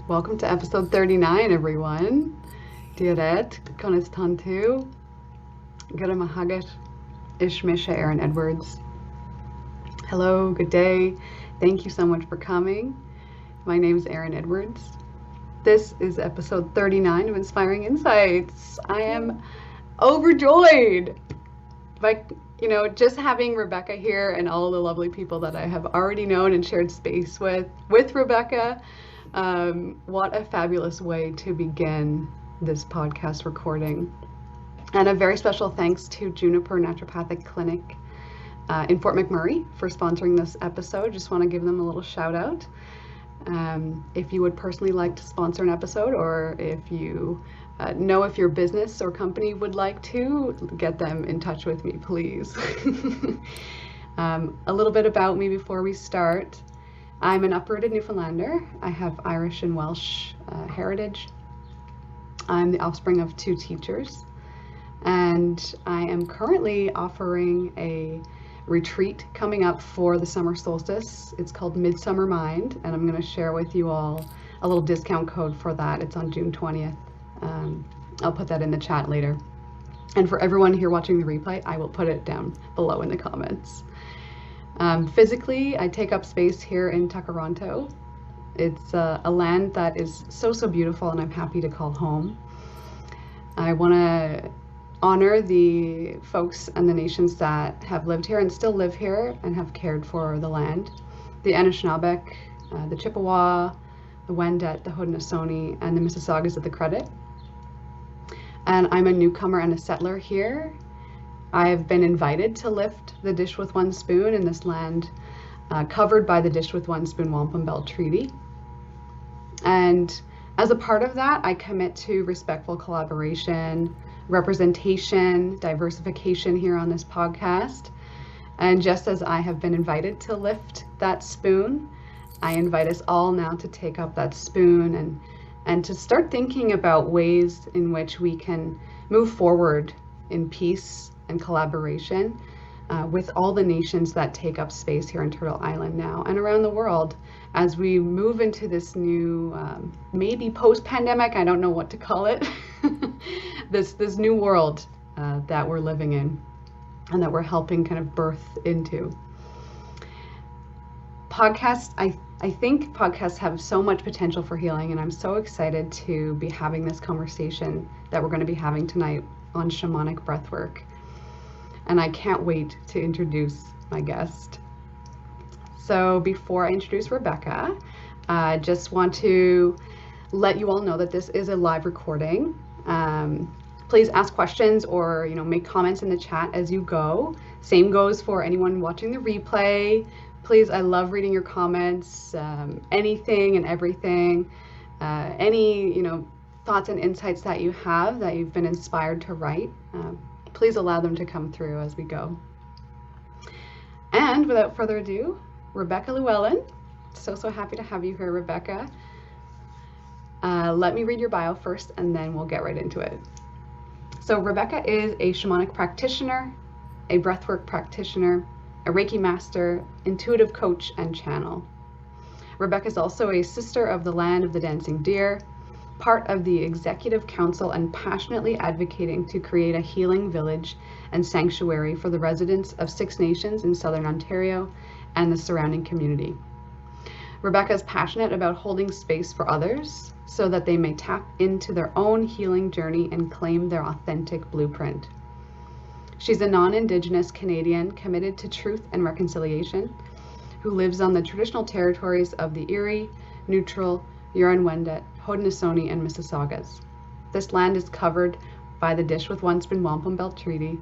Welcome to episode 39, everyone. Diaret, Conistantu, Garamahagat, Ishmisha Aaron Edwards. Hello, good day. Thank you so much for coming. My name is Aaron Edwards. This is episode 39 of Inspiring Insights. I am overjoyed by, just having Rebecca here and all the lovely people that I have already known and shared space with Rebecca. What a fabulous way to begin this podcast recording. And a very special thanks to Juniper Naturopathic Clinic in Fort McMurray for sponsoring this episode. Just want to give them a little shout out. If you would personally like to sponsor an episode, or if you know if your business or company would like to, get them in touch with me, please. A little bit about me before we start. I'm an uprooted Newfoundlander. I have Irish and Welsh heritage. I'm the offspring of 2 teachers, and I am currently offering a retreat coming up for the summer solstice. It's called Midsummer Mind, and I'm going to share with you all a little discount code for that. It's on June 20th. I'll put that in the chat later. And for everyone here watching the replay, I will put it down below in the comments. Physically, I take up space here in Takaranto. It's a land that is so beautiful, and I'm happy to call home. I want to honor the folks and the nations that have lived here and still live here and have cared for the land. The Anishinaabe, the Chippewa, the Wendat, the Haudenosaunee, and the Mississaugas of the Credit. And I'm a newcomer and a settler here. I have been invited to lift the Dish with One Spoon in this land covered by the Dish with One Spoon Wampum Belt Treaty. And as a part of that, I commit to respectful collaboration, representation, diversification here on this podcast. And just as I have been invited to lift that spoon, I invite us all now to take up that spoon and to start thinking about ways in which we can move forward in peace and collaboration with all the nations that take up space here in Turtle Island now and around the world as we move into this new, maybe post-pandemic, I don't know what to call it, this new world that we're living in and that we're helping kind of birth into. Podcasts, I think podcasts have so much potential for healing, and I'm so excited to be having this conversation that we're going to be having tonight on shamanic breathwork. And I can't wait to introduce my guest. So before I introduce Rebecca, I just want to let you all know that this is a live recording. Please ask questions or make comments in the chat as you go. Same goes for anyone watching the replay. Please, I love reading your comments, anything and everything, any thoughts and insights that you have that you've been inspired to write. Please allow them to come through as we go. And without further ado, Rebecca Llewellyn. So happy to have you here, Rebecca. Let me read your bio first, and then we'll get right into it. So Rebecca is a shamanic practitioner, a breathwork practitioner, a Reiki Master, intuitive coach, and channel. Rebecca is also a sister of the land of the dancing deer, part of the executive council, and passionately advocating to create a healing village and sanctuary for the residents of 6 nations in Southern Ontario and the surrounding community. Rebecca is passionate about holding space for others so that they may tap into their own healing journey and claim their authentic blueprint. She's a non-Indigenous Canadian committed to truth and reconciliation who lives on the traditional territories of the Erie, Neutral, Huron-Wendat, Haudenosaunee, and Mississaugas. This land is covered by the Dish with One Spoon Wampum Belt Treaty,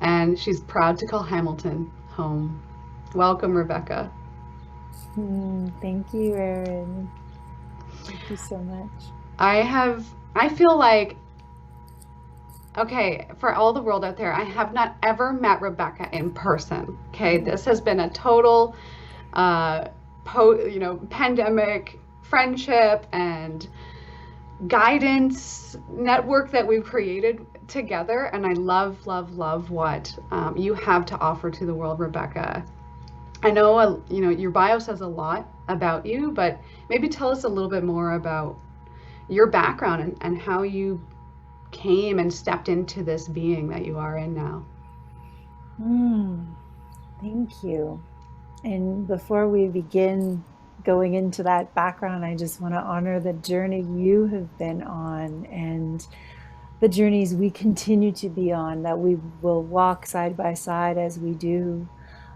and she's proud to call Hamilton home. Welcome, Rebecca. Thank you, Erin. Thank you so much. I feel like, okay, for all the world out there, I have not ever met Rebecca in person. Okay, this has been a total, pandemic friendship and guidance network that we've created together, and I love what you have to offer to the world, Rebecca. I know, your bio says a lot about you, but maybe tell us a little bit more about your background and how you came and stepped into this being that you are in now. Thank you. And before we begin going into that background, I just want to honor the journey you have been on and the journeys we continue to be on, that we will walk side by side as we do.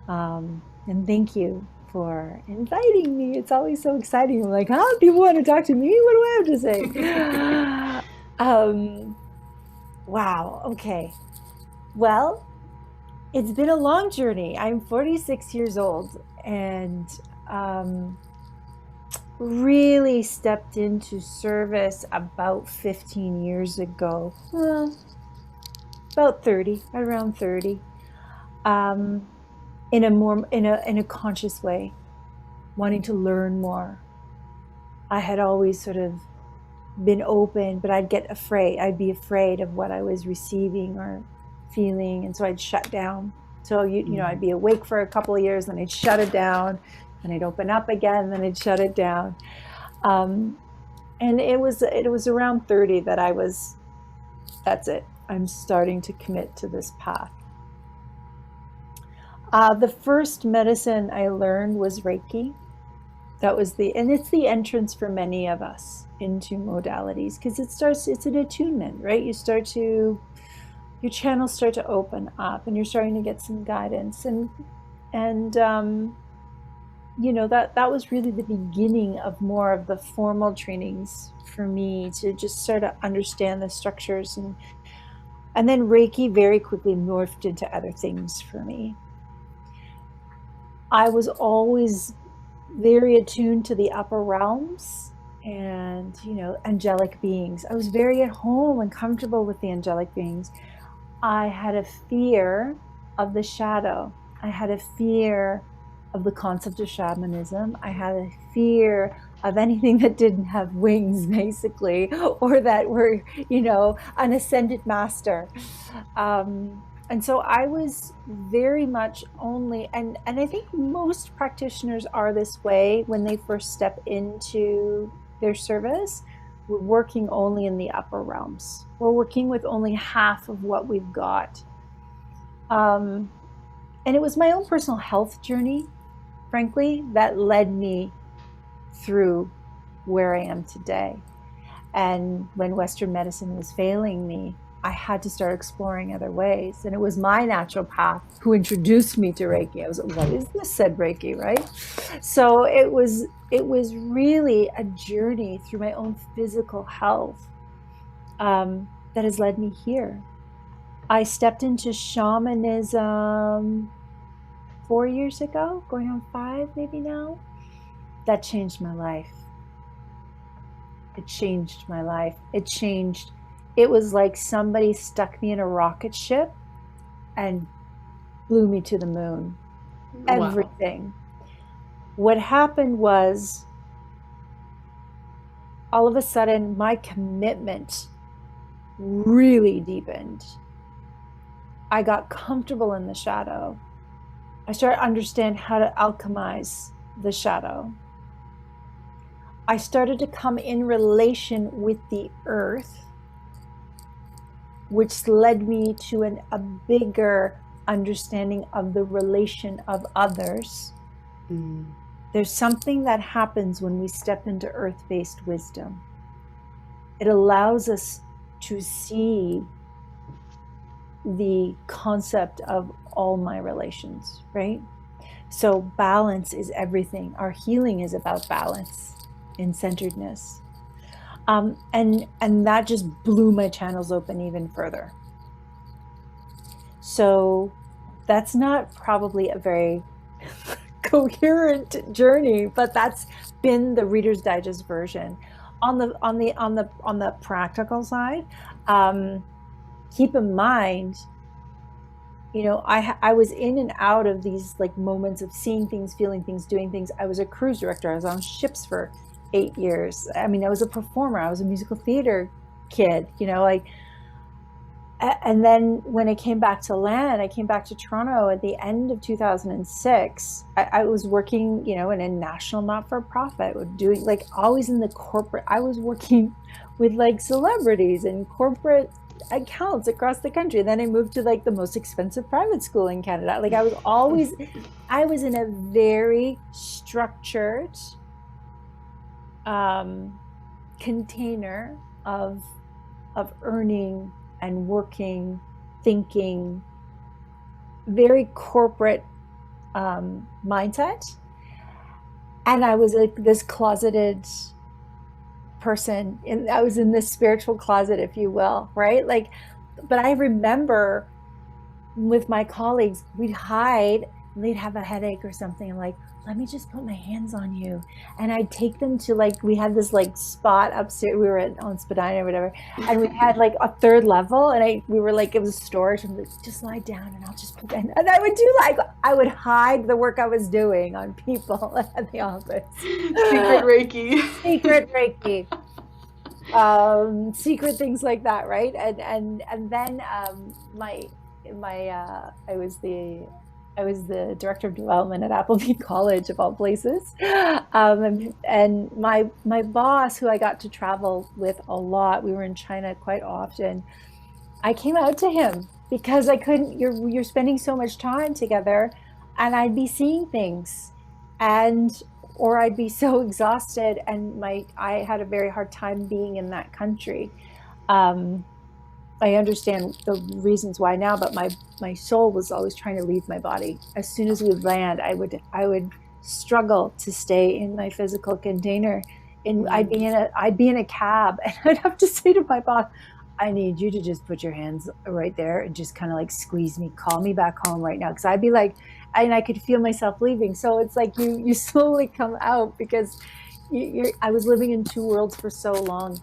And thank you for inviting me. It's always so exciting. I'm like, oh, people want to talk to me? What do I have to say? Wow. Okay. Well, it's been a long journey. I'm 46 years old and really stepped into service about 15 years ago. About 30, around 30. In a conscious way, wanting to learn more. I had always sort of been open, but I'd get afraid. I'd be afraid of what I was receiving or feeling, and so I'd shut down. So I'd be awake for a couple of years, then I'd shut it down, and I'd open up again, then I'd shut it down. And it was around 30 that that's it. I'm starting to commit to this path. The first medicine I learned was Reiki. And it's the entrance for many of us into modalities, because it's an attunement, right? Your channels start to open up and you're starting to get some guidance. And that was really the beginning of more of the formal trainings for me, to just sort of understand the structures. And then Reiki very quickly morphed into other things for me. I was always very attuned to the upper realms and, angelic beings. I was very at home and comfortable with the angelic beings. I had a fear of the shadow. I had a fear of the concept of shamanism. I had a fear of anything that didn't have wings, basically, or that were, an ascended master. And so I was very much only, and I think most practitioners are this way when they first step into their service. We're working only in the upper realms. We're working with only half of what we've got. And it was my own personal health journey, frankly, that led me through where I am today. And when Western medicine was failing me, I had to start exploring other ways. And it was my naturopath who introduced me to Reiki. I was like, what is this? Said Reiki, right? So it was really a journey through my own physical health that has led me here. I stepped into shamanism 4 years ago, going on 5 maybe now. That changed my life. It changed my life. It was like somebody stuck me in a rocket ship and blew me to the moon. Wow. Everything. What happened was, all of a sudden, my commitment really deepened. I got comfortable in the shadow. I started to understand how to alchemize the shadow. I started to come in relation with the earth, which led me to a bigger understanding of the relation of others. There's something that happens when we step into earth-based wisdom. It allows us to see the concept of all my relations, right? So balance is everything. Our healing is about balance and centeredness. And that just blew my channels open even further. So that's not probably a very coherent journey, but that's been the Reader's Digest version. On the practical side, keep in mind, I was in and out of these like moments of seeing things, feeling things, doing things. I was a cruise director. I was on ships for 8 years. I mean, I was a performer. I was a musical theater kid, And then when I came back to land, I came back to Toronto at the end of 2006. I was working, in a national not-for-profit, doing like always in the corporate. I was working with like celebrities and corporate accounts across the country. And then I moved to like the most expensive private school in Canada. Like I was in a very structured container of earning and working, thinking, very corporate mindset. And I was like this closeted person, and I was in this spiritual closet, if you will, right? Like, but I remember with my colleagues, we'd hide, and they'd have a headache or something. I'm like, let me just put my hands on you. And I'd take them to like, we had this like spot upstairs. We were on Spadina or whatever. And we had like a third level, and we were like, it was storage. And like, just lie down and I'll just put them. And I would do like, I would hide the work I was doing on people at the office. Secret Reiki. Secret Reiki. Secret things like that, right? And then I was the director of development at Appleby College, of all places. And my boss, who I got to travel with a lot, we were in China quite often. I came out to him because I couldn't, you're spending so much time together, and I'd be seeing things, or I'd be so exhausted, and I had a very hard time being in that country. I understand the reasons why now, but my soul was always trying to leave my body. As soon as we would land, I would struggle to stay in my physical container. And I'd be in a cab, and I'd have to say to my boss, I need you to just put your hands right there and just kind of like squeeze me, call me back home right now. Because I'd be like, and I could feel myself leaving. So it's like you slowly come out, because I was living in two worlds for so long.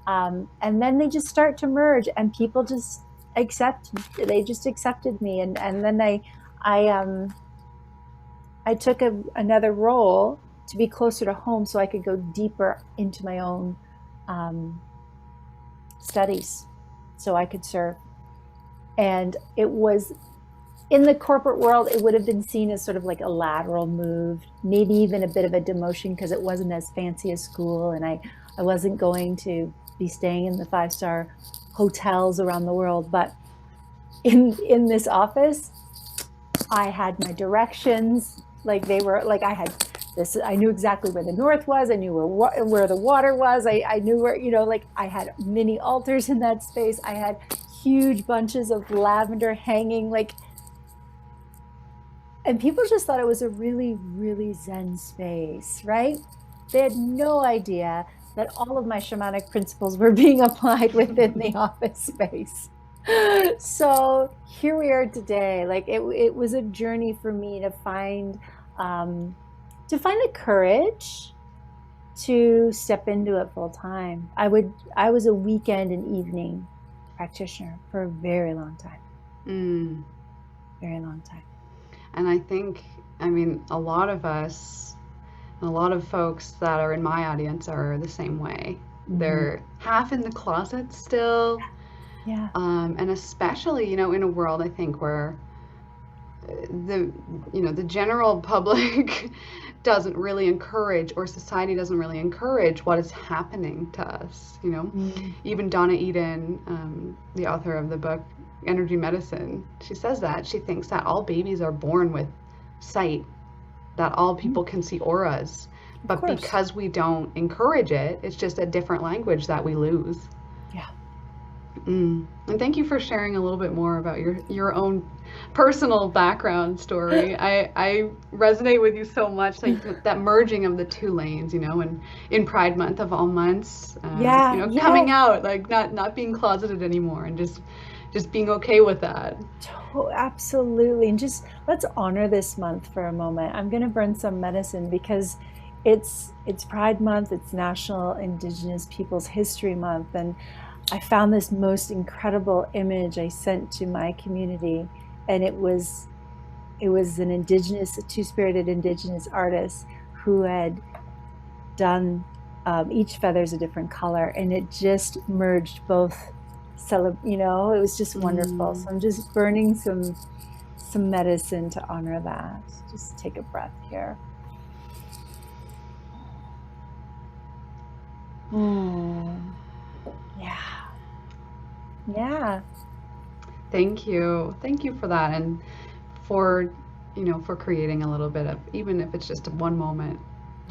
And then they just start to merge, and people just accepted me. And then I took another role to be closer to home, so I could go deeper into my own studies, so I could serve. And it was, in the corporate world, it would have been seen as sort of like a lateral move, maybe even a bit of a demotion, because it wasn't as fancy as school, and I wasn't going to be staying in the 5-star hotels around the world. But in this office, I had my directions, like they were like, I had this, I knew exactly where the north was, I knew where the water was, I knew where, like I had mini altars in that space, I had huge bunches of lavender hanging, like, and people just thought it was a really, really Zen space, right? They had no idea that all of my shamanic principles were being applied within the office space. So here we are today. Like it was a journey for me to find the courage to step into it full time. I was a weekend and evening practitioner for a very long time. Very long time. And I think, a lot of us, and a lot of folks that are in my audience are the same way. Mm-hmm. They're half in the closet still. Yeah. And especially, in a world, I think, where the general public doesn't really encourage, or society doesn't really encourage what is happening to us, Mm-hmm. Even Donna Eden, the author of the book Energy Medicine, she says that she thinks that all babies are born with sight, that all people can see auras, but because we don't encourage it, it's just a different language that we lose. Yeah. And thank you for sharing a little bit more about your own personal background story. I resonate with you so much, like that merging of the two lanes, and in Pride Month of all months, coming out, like not being closeted anymore, and just being okay with that. Oh, absolutely. And just let's honor this month for a moment. I'm going to burn some medicine, because it's Pride Month, it's National Indigenous Peoples History Month, and I found this most incredible image I sent to my community, and it was a two-spirited Indigenous artist who had done each feather's a different color, and it just merged both you know, it was just wonderful. Mm. So I'm just burning some medicine to honor that. Just take a breath here. Yeah. Thank you for that, and for for creating a little bit of, even if it's just one moment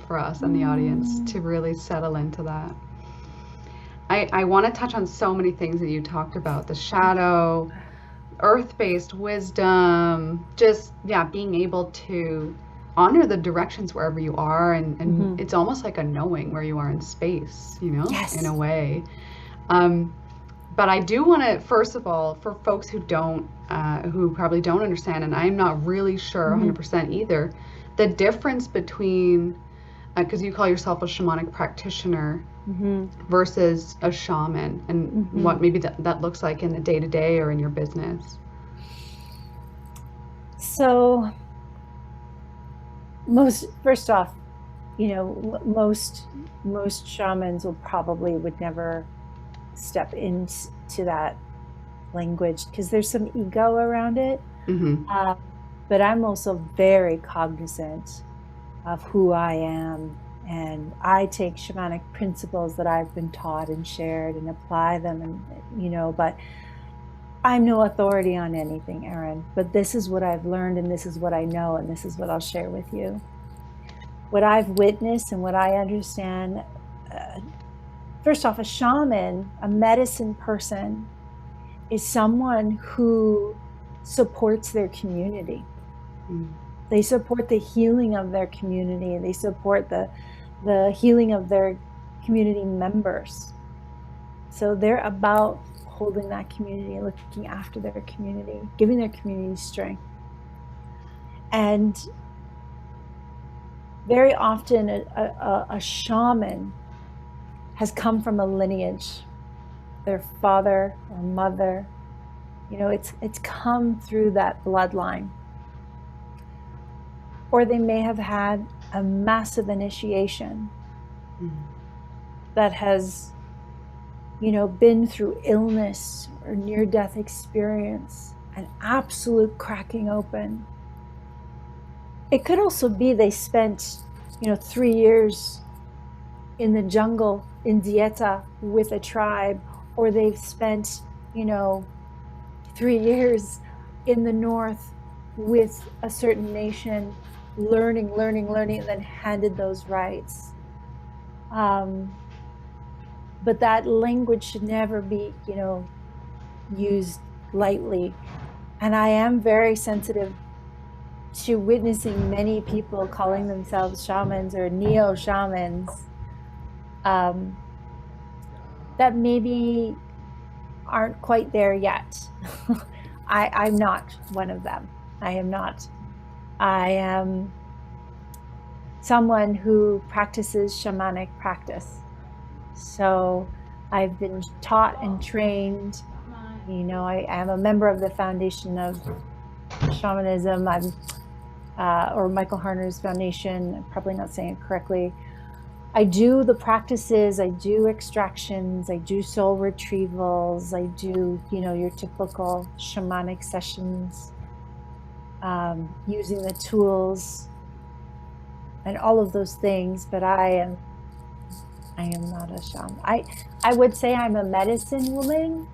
for us and the audience to really settle into that. I want to touch on so many things that you talked about: the shadow, earth-based wisdom, just being able to honor the directions wherever you are, and it's almost like a knowing where you are in space, Yes. in a way. But I do want to, first of all, for folks who probably don't understand, and I'm not really sure 100% either, the difference between, because you call yourself a shamanic practitioner versus a shaman, and what maybe that looks like in the day-to-day or in your business. So first off, most shamans would never step into that language because there's some ego around it. But I'm also very cognizant of who I am, and I take shamanic principles that I've been taught and shared and apply them, and but I'm no authority on anything, Erin, but this is what I've learned, and this is what I know, and this is what I'll share with you. What I've witnessed and what I understand, first off, a shaman, a medicine person, is someone who supports their community. They support the healing of their community. They support the healing of their community members. So they're about holding that community, looking after their community, giving their community strength. And very often a shaman has come from a lineage, their father or mother, it's come through that bloodline. Or they may have had a massive initiation that has, been through illness or near-death experience, an absolute cracking open. It could also be they spent, 3 years in the jungle in Dieta with a tribe, or they've spent, 3 years in the north with a certain nation, learning, and then handed those rights. But that language should never be, used lightly. And I am very sensitive to witnessing many people calling themselves shamans or neo-shamans that maybe aren't quite there yet. I'm not one of them. I am not. I am someone who practices shamanic practice. So I've been taught and trained. I am a member of the foundation of shamanism. Or Michael Harner's foundation. I'm probably not saying it correctly. I do the practices. I do extractions. I do soul retrievals. I do, your typical shamanic sessions, using the tools and all of those things. But I am not a shaman. I would say I'm a medicine woman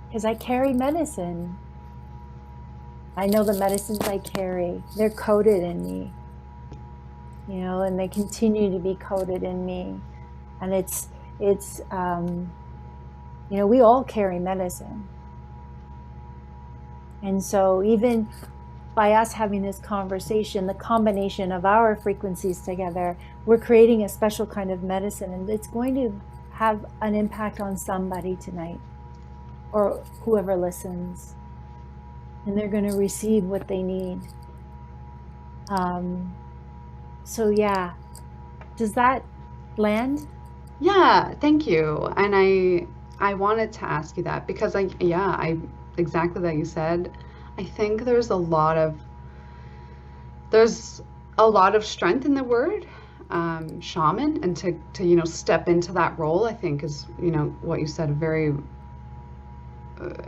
because I carry medicine. I know the medicines I carry, they're coded in me, and they continue to be coded in me. And it's we all carry medicine. And so even by us having this conversation, the combination of our frequencies together, we're creating a special kind of medicine, and it's going to have an impact on somebody tonight, or whoever listens. And they're going to receive what they need. So yeah, does that land? Yeah, thank you. And I wanted to ask you that because I exactly that you said. I think there's a lot of strength in the word shaman, and to step into that role, I think is what you said, a very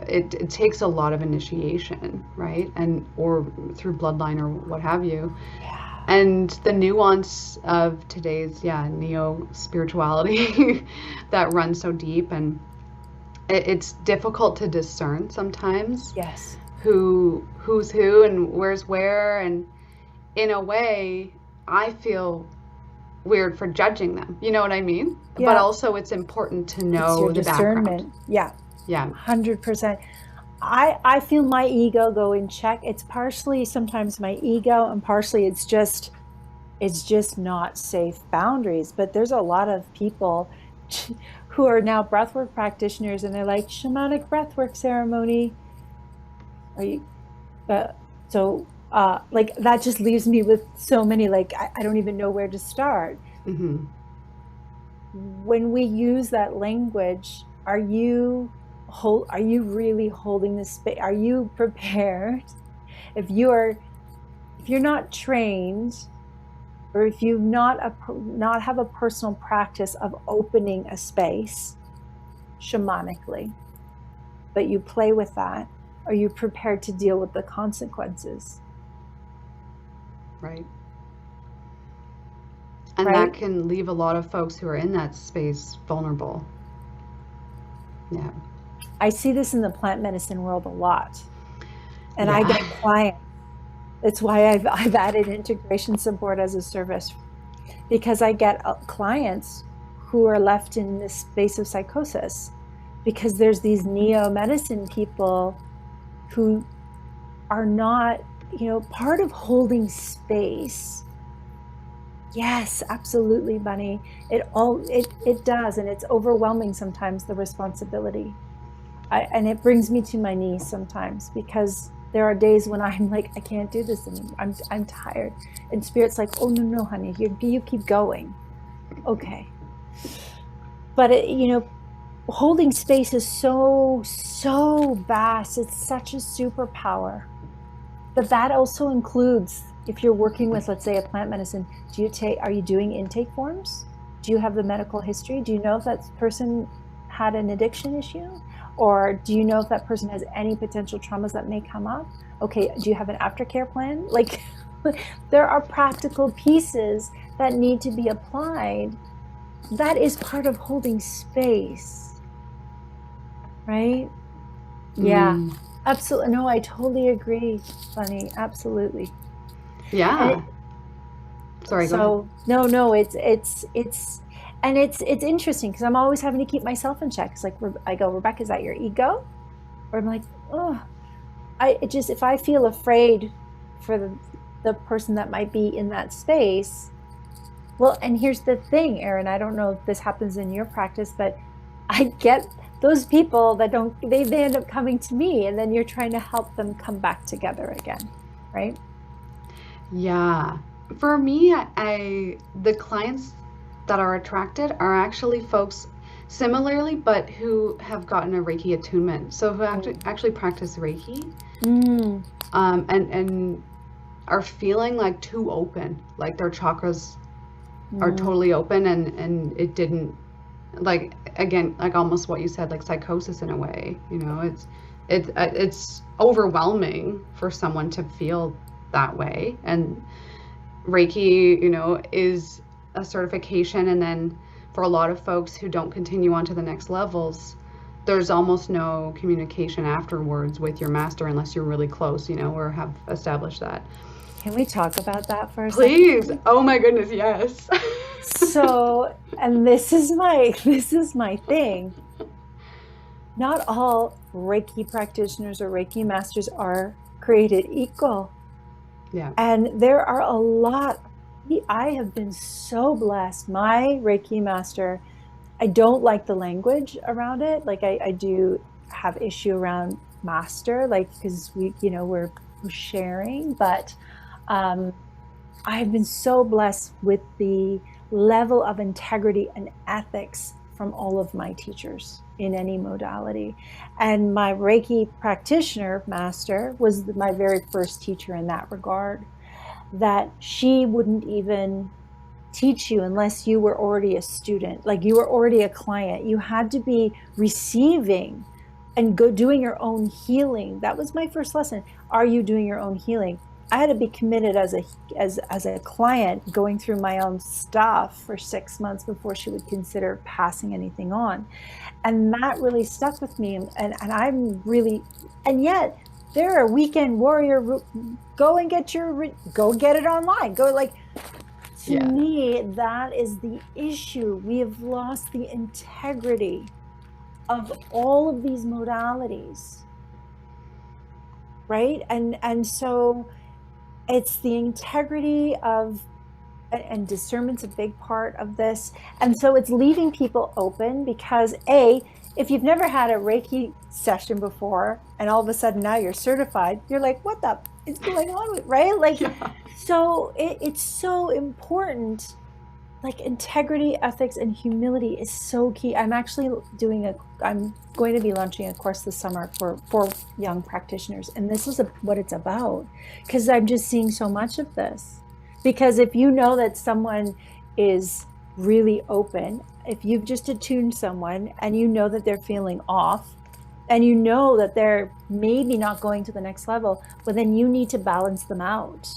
it takes a lot of initiation, right? And or through bloodline or what have you. Yeah. And the nuance of today's neo spirituality that runs so deep, and it's difficult to discern sometimes. Yes. Who's who and where's where, and in a way I feel weird for judging them, you know what I mean? Yeah. But also it's important to know it's your the discernment. background. Yeah 100%. I feel my ego go in check. It's partially sometimes my ego, and partially it's just not safe boundaries. But there's a lot of people who are now breathwork practitioners, and they're like, shamanic breathwork ceremony. Are you like, that just leaves me with so many, like, I don't even know where to start. Mm-hmm. When we use that language, are you really holding this space? Are you prepared? If you're not trained, or if you not have a personal practice of opening a space shamanically, but you play with that, are you prepared to deal with the consequences? Right. And that can leave a lot of folks who are in that space vulnerable. Yeah. I see this in the plant medicine world a lot. And I get clients. It's why I've added integration support as a service, because I get clients who are left in this space of psychosis, because there's these neo-medicine people who are not, part of holding space. Yes, absolutely, Bunny. It does, and it's overwhelming sometimes, the responsibility. And it brings me to my knees sometimes, because there are days when I'm like, I can't do this anymore. I'm tired. And Spirit's like, oh, no, honey, you keep going. Okay. But holding space is so vast. It's such a superpower. But that also includes, if you're working with, let's say, a plant medicine, are you doing intake forms? Do you have the medical history? Do you know if that person had an addiction issue? Or do you know if that person has any potential traumas that may come up? Okay, do you have an aftercare plan? Like, there are practical pieces that need to be applied. That is part of holding space, right? Yeah, absolutely. No, I totally agree, Bunny. Absolutely. Yeah. Sorry. So no, it's and it's interesting, because I'm always having to keep myself in check. It's like, I go, Rebecca, is that your ego? Or I'm like, oh, if I feel afraid for the person that might be in that space. Well, and here's the thing, Erin, I don't know if this happens in your practice, but I get those people that they end up coming to me, and then you're trying to help them come back together again, right? Yeah. For me, the clients that are attracted are actually folks similarly, but who have gotten a Reiki attunement. So who actually practice Reiki, and are feeling like too open, like their chakras are totally open, and it didn't, like, again, like almost what you said, like psychosis in a way. It's overwhelming for someone to feel that way. And Reiki, is a certification, and then for a lot of folks who don't continue on to the next levels, there's almost no communication afterwards with your master unless you're really close, or have established that. Can we talk about that for a Please? second? Oh my goodness, yes. So, and this is my thing. Not all Reiki practitioners or Reiki masters are created equal. Yeah. And there are a lot. I have been so blessed. My Reiki master, I don't like the language around it. Like, I do have issue around master, like, because we're sharing, but I've been so blessed with the level of integrity and ethics from all of my teachers in any modality. And my Reiki practitioner master was my very first teacher in that regard, that she wouldn't even teach you unless you were already a student, like you were already a client. You had to be receiving and go doing your own healing. That was my first lesson. Are you doing your own healing? I had to be committed as a client, going through my own stuff for 6 months before she would consider passing anything on. And that really stuck with me. And I'm really, and yet there are weekend warrior, go get it online. To me, that is the issue. We have lost the integrity of all of these modalities, right? And so it's the integrity of, and discernment's a big part of this. And so it's leaving people open because if you've never had a Reiki session before and all of a sudden now you're certified, you're like, what the is going on with, right? Like, so it's so important. Like integrity, ethics, and humility is so key. I'm actually I'm going to be launching a course this summer for young practitioners. And this is what it's about, because I'm just seeing so much of this. Because if you know that someone is really open, if you've just attuned someone and you know that they're feeling off and you know that they're maybe not going to the next level, well, then you need to balance them out.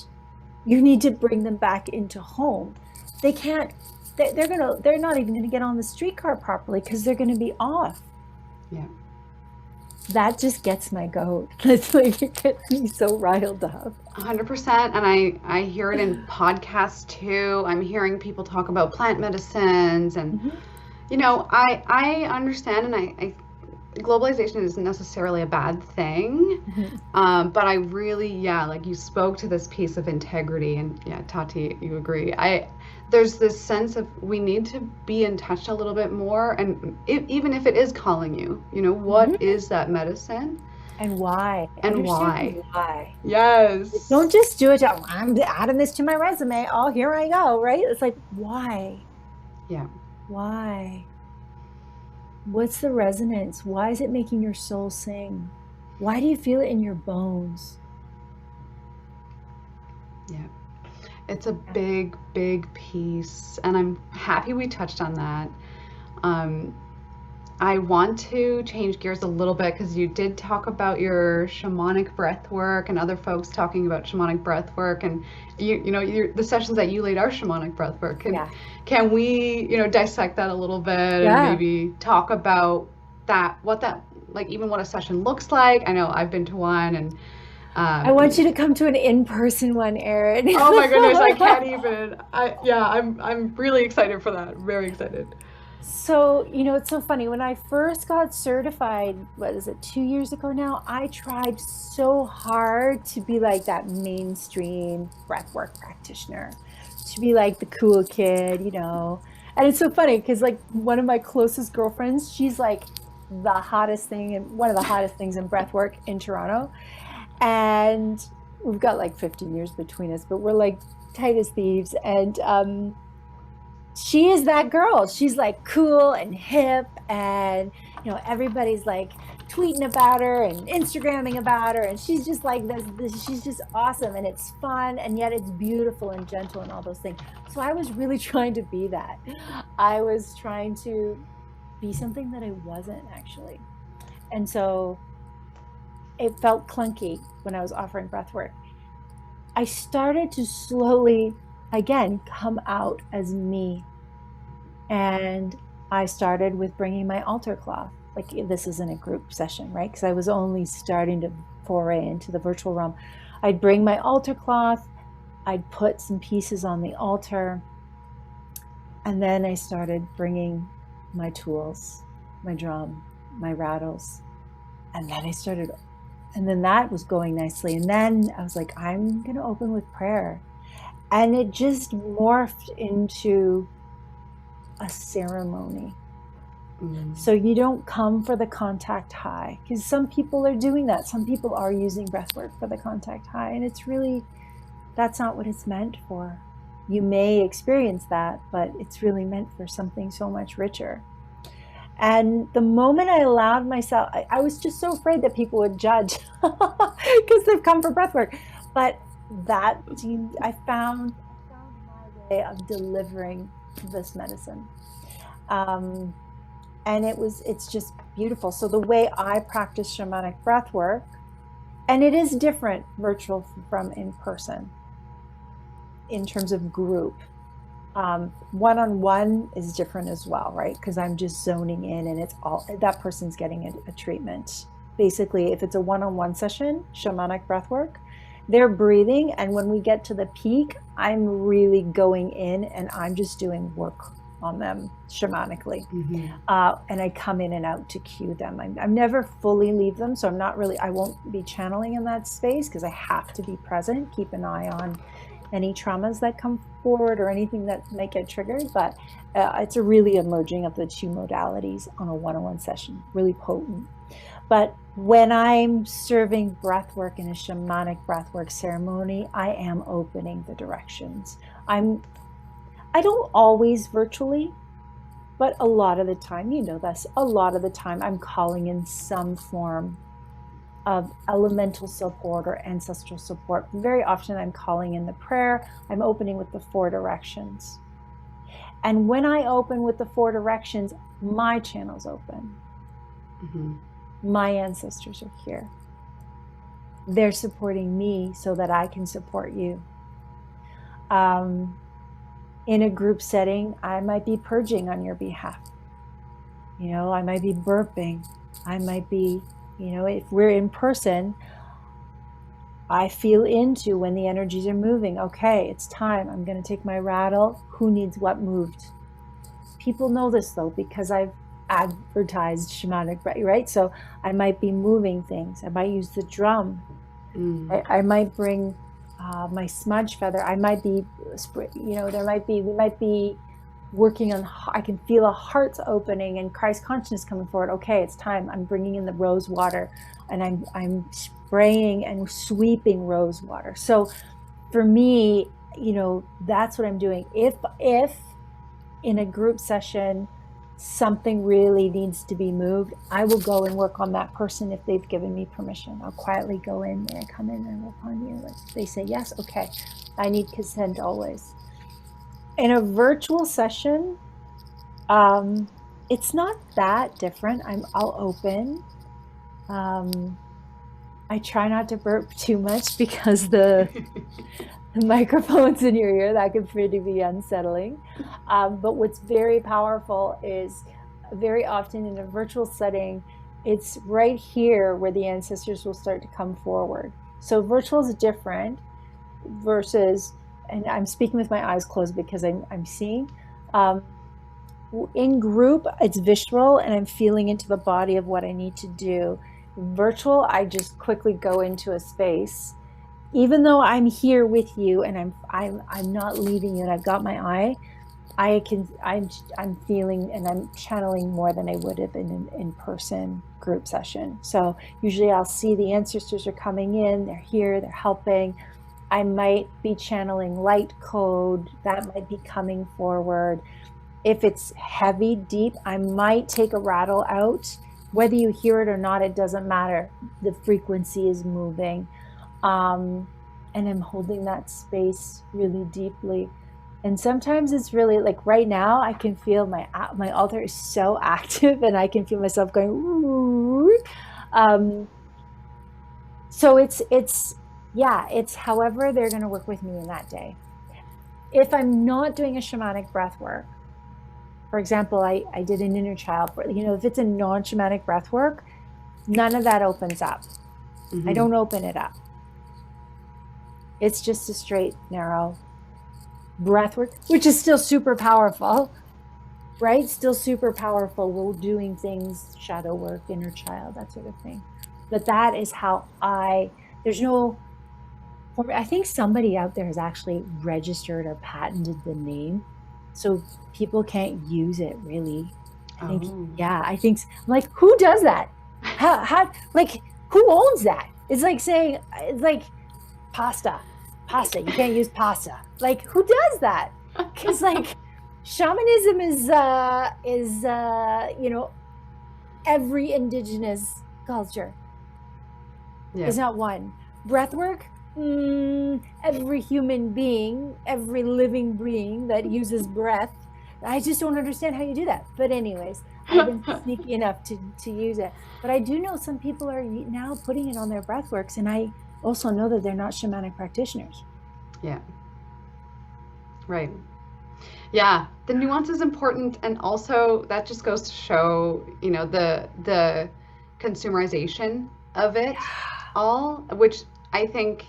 You need to bring them back into home. They can't, they're not even going to get on the streetcar properly because they're going to be off. Yeah. That just gets my goat. It's like, it gets me so riled up. 100%. And I hear it in podcasts too. I'm hearing people talk about plant medicines and, you know, I understand, and I globalization isn't necessarily a bad thing. But I really, like you spoke to this piece of integrity, and Tati, you agree. There's this sense of we need to be in touch a little bit more, and even if it is calling you, you know, what is that medicine? And why? And why? Why? Yes. Don't just do it. I'm adding this to my resume. Oh, here I go. Right? It's like, why? Yeah. Why? What's the resonance? Why is it making your soul sing? Why do you feel it in your bones? Yeah. It's a big, big piece, and I'm happy we touched on that. I want to change gears a little bit because you did talk about your shamanic breath work and other folks talking about shamanic breath work, and you know the sessions that you lead are shamanic breath work. Can we, you know, dissect that a little bit and maybe talk about that, what that, like, even what a session looks like? I know I've been to one, and I want you to come to an in-person one, Erin. Oh my goodness, I can't even. I'm really excited for that. Very excited. So, you know, it's so funny. When I first got certified, what is it, 2 years ago now, I tried so hard to be like that mainstream breathwork practitioner, to be like the cool kid, you know. And it's so funny because, like, one of my closest girlfriends, she's like the hottest thing, and one of the hottest things in breathwork in Toronto. And we've got like 15 years between us, but we're like tight as thieves. And she is that girl. She's like cool and hip, and you know, everybody's like tweeting about her and Instagramming about her, and she's just like this she's just awesome, and it's fun, and yet it's beautiful and gentle and all those things. So I was really trying to be that. I was trying to be something that I wasn't actually. And so it felt clunky when I was offering breath work. I started to slowly, again, come out as me. And I started with bringing my altar cloth. Like, this isn't a group session, right? Because I was only starting to foray into the virtual realm. I'd bring my altar cloth. I'd put some pieces on the altar. And then I started bringing my tools, my drum, my rattles. And then that was going nicely. And then I was like, I'm going to open with prayer. And it just morphed into a ceremony. So you don't come for the contact high, because some people are doing that. Some people are using breathwork for the contact high. And it's really, that's not what it's meant for. You may experience that, but it's really meant for something so much richer. And the moment I allowed myself, I was just so afraid that people would judge because they've come for breathwork. But I found my way of delivering this medicine. And it's just beautiful. So the way I practice shamanic breath work, and it is different virtual from in person in terms of group. One-on-one is different as well, right? Because I'm just zoning in and it's all, that person's getting a treatment. Basically, if it's a one-on-one session, shamanic breath work, they're breathing. And when we get to the peak, I'm really going in and I'm just doing work on them shamanically. And I come in and out to cue them. I'm never fully leave them. So I won't be channeling in that space because I have to be present, keep an eye on any traumas that come forward or anything that might get triggered. But it's a really emerging of the two modalities on a one-on-one session, really potent. But when I'm serving breathwork in a shamanic breathwork ceremony, I am opening the directions. I don't always virtually, but a lot of the time, you know this, a lot of the time I'm calling in some form of elemental support or ancestral support. Very often I'm calling in the prayer. I'm opening with the 4 directions. And when I open with the 4 directions, my channel's open. My ancestors are here. They're supporting me so that I can support you. In a group setting, I might be purging on your behalf. You know, I might be burping. I might be, you know, if we're in person, I feel into when the energies are moving. Okay, it's time. I'm going to take my rattle. Who needs what moved? People know this though, because I've advertised shamanic, right? So I might be moving things. I might use the drum. I might bring my smudge feather. I might be, you know, we might be working on, I can feel a heart's opening and Christ consciousness coming forward. Okay, it's time. I'm bringing in the rose water and I'm spraying and sweeping rose water. So for me, you know, that's what I'm doing. If in a group session, something really needs to be moved, I will go and work on that person if they've given me permission. I'll quietly go in there, come in and work on you. If they say yes, okay. I need consent always. In a virtual session, it's not that different. I'll open. I try not to burp too much because the microphone's in your ear. That could pretty be unsettling. But what's very powerful is very often in a virtual setting, it's right here where the ancestors will start to come forward. So virtual is different versus, and I'm speaking with my eyes closed because I'm seeing. In group, it's visceral and I'm feeling into the body of what I need to do. Virtual, I just quickly go into a space. Even though I'm here with you and I'm not leaving you and I've got my eye, I'm feeling and I'm channeling more than I would have in an in-person group session. So usually I'll see the ancestors are coming in, they're here, they're helping. I might be channeling light code, that might be coming forward. If it's heavy, deep, I might take a rattle out. Whether you hear it or not, it doesn't matter. The frequency is moving. And I'm holding that space really deeply. And sometimes it's really like right now, I can feel my altar is so active and I can feel myself going, ooh. So it's however they're going to work with me in that day. If I'm not doing a shamanic breath work, for example, I did an inner child, you know, if it's a non-shamanic breath work, none of that opens up. I don't open it up. It's just a straight, narrow breath work, which is still super powerful, right? Still super powerful. We're doing things, shadow work, inner child, that sort of thing. But that is how I think somebody out there has actually registered or patented the name. So people can't use it really. I think, like, who does that? How, like, who owns that? It's like saying, it's like pasta, you can't use pasta. Like, who does that? Because like shamanism is you know, every indigenous culture is not one. Breathwork, every human being, every living being that uses breath I just don't understand how you do that. But anyways, I've been sneaky enough to use it. But I do know some people are now putting it on their breathworks, and I also know that they're not shamanic practitioners. Yeah. Right. Yeah, the nuance is important, and also that just goes to show, you know, the consumerization of it all, which I think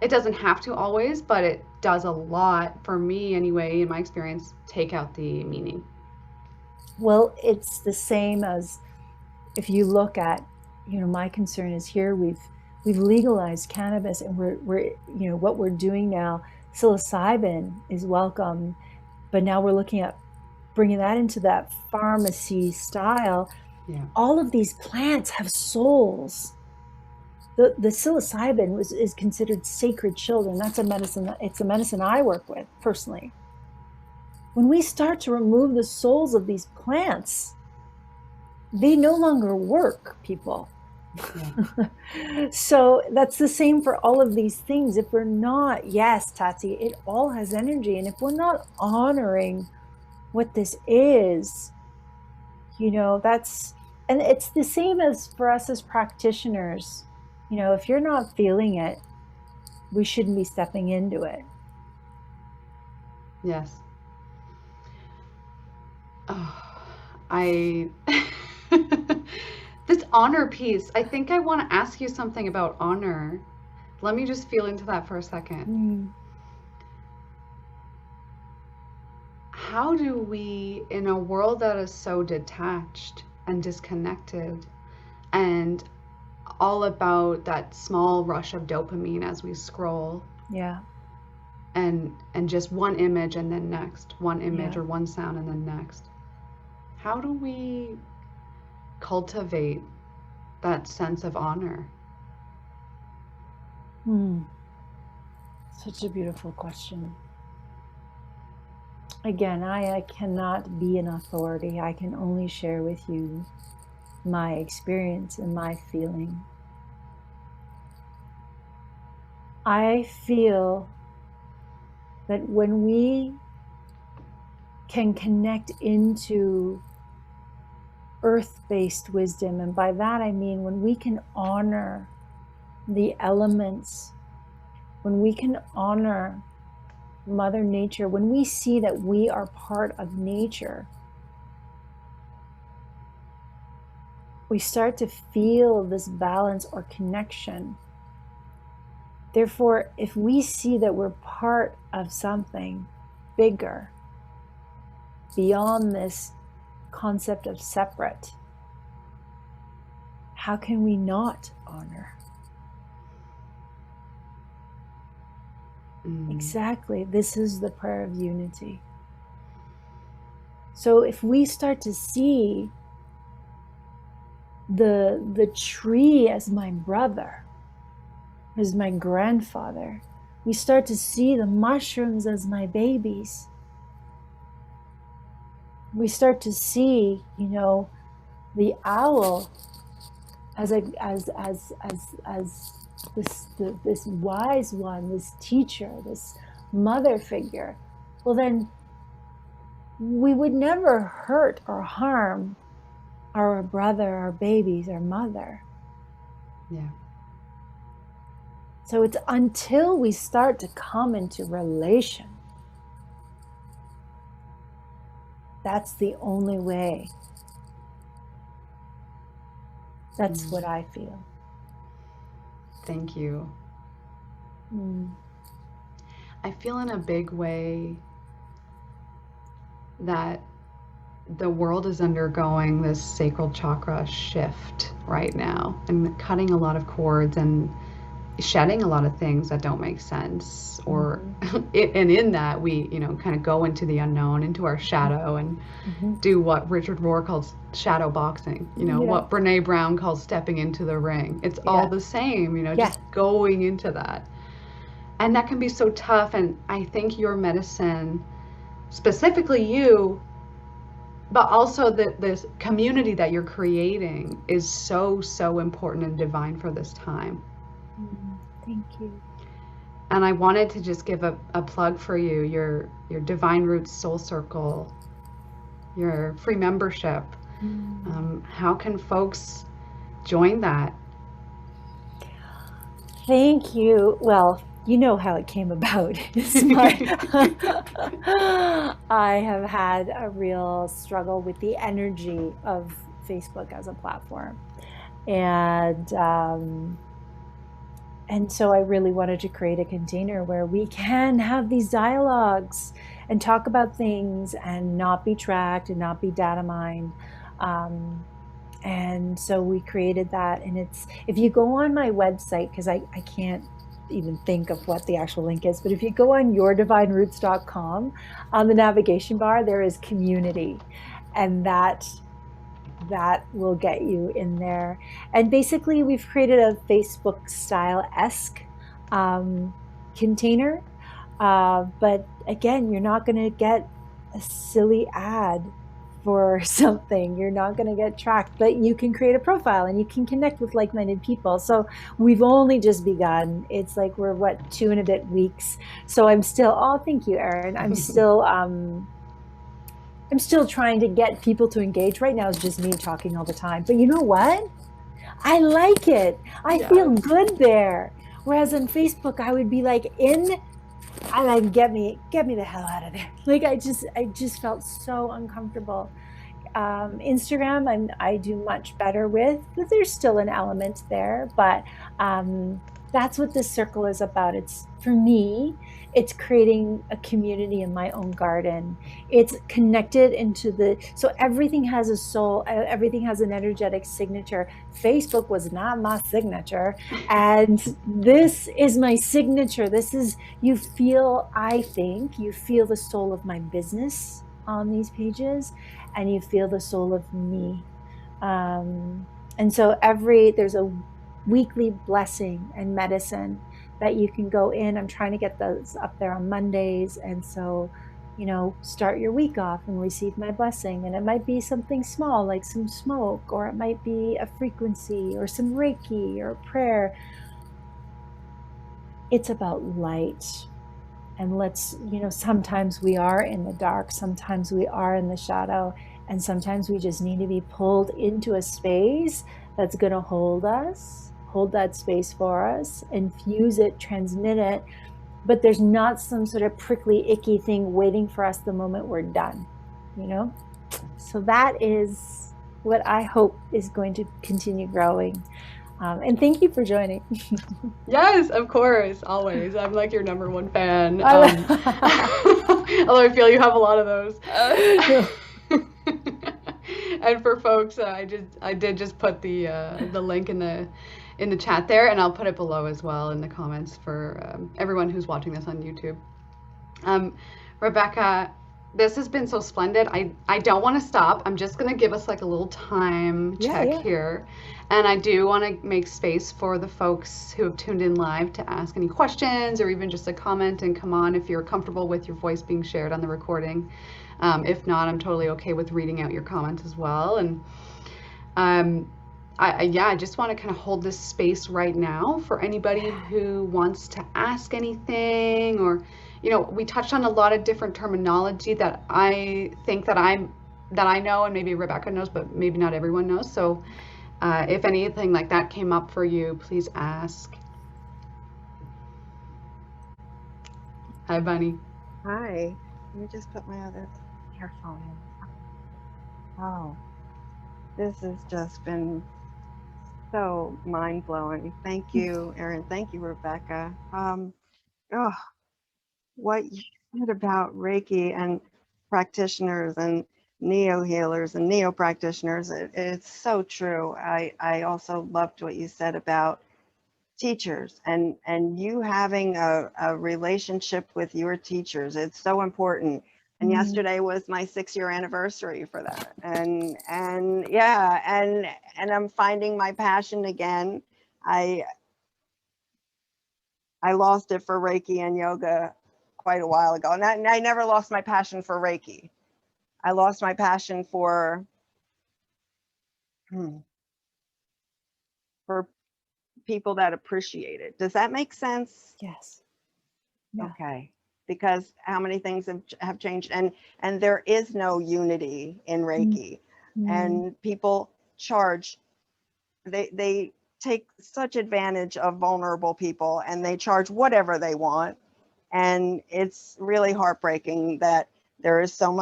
it doesn't have to always, but it does a lot for me anyway, in my experience, take out the meaning. Well, it's the same as if you look at, you know, my concern is here we've legalized cannabis, and we're you know, what we're doing now, psilocybin is welcome, but now we're looking at bringing that into that pharmacy style. Yeah. All of these plants have souls. The psilocybin is considered sacred children. That's a medicine. It's a medicine I work with personally. When we start to remove the souls of these plants, they no longer work, people. Yeah. So that's the same for all of these things. If we're not, yes, Tati, it all has energy. And if we're not honoring what this is, you know, that's, and it's the same as for us as practitioners. You know, if you're not feeling it, we shouldn't be stepping into it. Yes. Oh, this honor piece, I think I want to ask you something about honor. Let me just feel into that for a second. How do we, in a world that is so detached and disconnected and all about that small rush of dopamine as we scroll, yeah, and just one image and then next, one image or one sound and then next, how do we cultivate that sense of honor? Such a beautiful question. Again, I cannot be an authority. I can only share with you my experience and my feeling. I feel that when we can connect into earth-based wisdom, and by that I mean when we can honor the elements, when we can honor Mother Nature, when we see that we are part of nature, we start to feel this balance or connection. Therefore, if we see that we're part of something bigger, beyond this concept of separate, how can we not honor? Exactly. This is the prayer of unity. So if we start to see the tree as my brother, as my grandfather, we start to see the mushrooms as my babies. We start to see, you know, the owl as this wise one, this teacher, this mother figure. Well, then we would never hurt or harm our brother, our babies, our mother. Yeah. So it's until we start to come into relation, that's the only way. That's what I feel. Thank you. I feel in a big way that the world is undergoing this sacral chakra shift right now, and cutting a lot of cords and shedding a lot of things that don't make sense, or and in that we, you know, kind of go into the unknown, into our shadow, and do what Richard Rohr calls shadow boxing, you know, what Brene Brown calls stepping into the ring. It's all the same, you know, just going into that. And that can be so tough. And I think your medicine, specifically you, but also this community that you're creating, is so, so important and divine for this time. Thank you. And I wanted to just give a plug for you, your Divine Roots Soul Circle your free membership. How can folks join that? Thank you. Well, you know how it came about. I have had a real struggle with the energy of Facebook as a platform. And so I really wanted to create a container where we can have these dialogues and talk about things and not be tracked and not be data mined. And so we created that. And it's, if you go on my website, because I can't even think of what the actual link is, but if you go on yourdivineroots.com, on the navigation bar, there is community. And that will get you in there. And basically, we've created a Facebook style-esque container. But again, you're not going to get a silly ad for something. You're not going to get tracked, but you can create a profile and you can connect with like-minded people. So we've only just begun. It's like we're 2 and a bit weeks. So I'm still, oh, thank you, Erin. I'm still trying to get people to engage. Right now it's just me talking all the time. But you know what? I like it. I feel good there. Whereas on Facebook, I would be like and like, get me the hell out of there. Like I just felt so uncomfortable. Instagram, I do much better with, but there's still an element there. But that's what this circle is about. It's, for me, it's creating a community in my own garden. It's connected into so everything has a soul, everything has an energetic signature. Facebook was not my signature. And this is my signature. This is, I think you feel the soul of my business on these pages, and you feel the soul of me. And so there's a weekly blessing and medicine that you can go in. I'm trying to get those up there on Mondays. And so, start your week off and receive my blessing. And it might be something small, like some smoke, or it might be a frequency or some Reiki or a prayer. It's about light. And sometimes we are in the dark, sometimes we are in the shadow, and sometimes we just need to be pulled into a space that's going to hold that space for us, infuse it, transmit it. But there's not some sort of prickly, icky thing waiting for us the moment we're done, So that is what I hope is going to continue growing. And thank you for joining. Yes, of course, always. I'm like your number one fan. Although I feel you have a lot of those. And for folks, I did just put the link in the chat there, and I'll put it below as well in the comments for everyone who's watching this on YouTube. Rebecca, this has been so splendid. I don't want to stop. I'm just going to give us like a little time check here. And I do want to make space for the folks who have tuned in live to ask any questions or even just a comment, and come on if you're comfortable with your voice being shared on the recording. If not, I'm totally okay with reading out your comments as well. And I just want to kind of hold this space right now for anybody who wants to ask anything, or we touched on a lot of different terminology that I think that I know, and maybe Rebecca knows, but maybe not everyone knows. So if anything like that came up for you, please ask. Hi, Bunny. Hi. Let me just put my other earphone in. Oh, this has just been so mind-blowing. Thank you, Erin. Thank you, Rebecca. What you said about Reiki and practitioners and neo-healers and neo-practitioners, it's so true. I also loved what you said about teachers and you having a relationship with your teachers. It's so important. And yesterday was my 6-year anniversary for that. And yeah, and I'm finding my passion again. I lost it for Reiki and yoga quite a while ago. And I never lost my passion for Reiki. I lost my passion for people that appreciate it. Does that make sense? Yes. Yeah. Okay. because how many things have changed, and there is no unity in Reiki, and people charge, they take such advantage of vulnerable people, and they charge whatever they want, and it's really heartbreaking that there are so